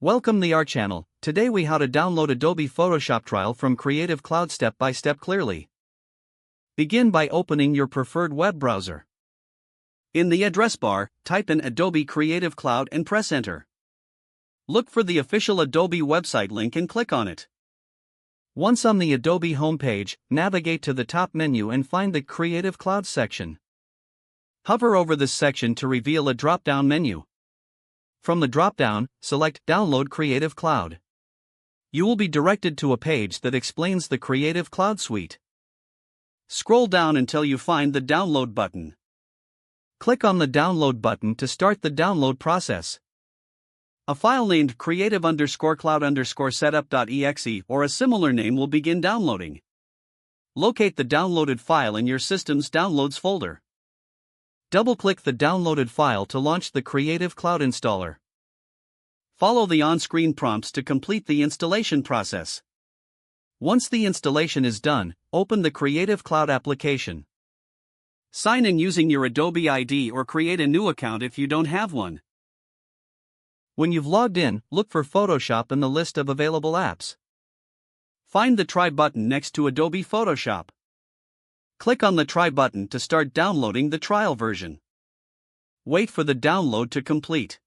Welcome to our channel. Today we how to download Adobe Photoshop trial from Creative Cloud step by step clearly. Begin by opening your preferred web browser. In the address bar, type in Adobe Creative Cloud and press enter. Look for the official Adobe website link and click on it. Once on the Adobe homepage, navigate to the top menu and find the Creative Cloud section. Hover over this section to reveal a drop-down menu. From the drop-down, select Download Creative Cloud. You will be directed to a page that explains the Creative Cloud suite. Scroll down until you find the Download button. Click on the Download button to start the download process. A file named creative_cloud_setup.exe or a similar name will begin downloading. Locate the downloaded file in your system's Downloads folder. Double-click the downloaded file to launch the Creative Cloud installer. Follow the on-screen prompts to complete the installation process. Once the installation is done, open the Creative Cloud application. Sign in using your Adobe ID or create a new account if you don't have one. When you've logged in, look for Photoshop in the list of available apps. Find the Try button next to Adobe Photoshop. Click on the Try button to start downloading the trial version. Wait for the download to complete.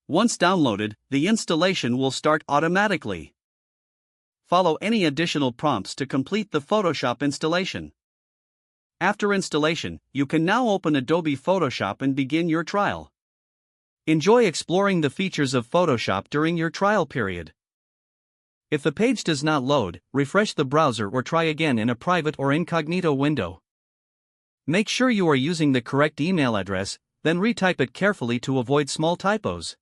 Once downloaded, the installation will start automatically. Follow any additional prompts to complete the Photoshop installation. After installation, you can now open Adobe Photoshop and begin your trial. Enjoy exploring the features of Photoshop during your trial period. If the page does not load, refresh the browser or try again in a private or incognito window. Make sure you are using the correct email address, then retype it carefully to avoid small typos.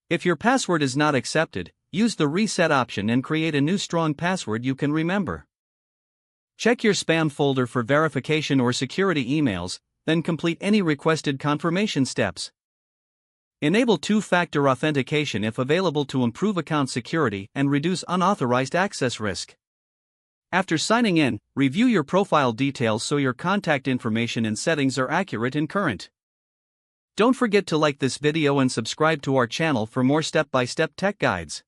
If your password is not accepted, use the reset option and create a new strong password you can remember. Check your spam folder for verification or security emails, then complete any requested confirmation steps. Enable two-factor authentication if available to improve account security and reduce unauthorized access risk. After signing in, review your profile details so your contact information and settings are accurate and current. Don't forget to like this video and subscribe to our channel for more step-by-step tech guides.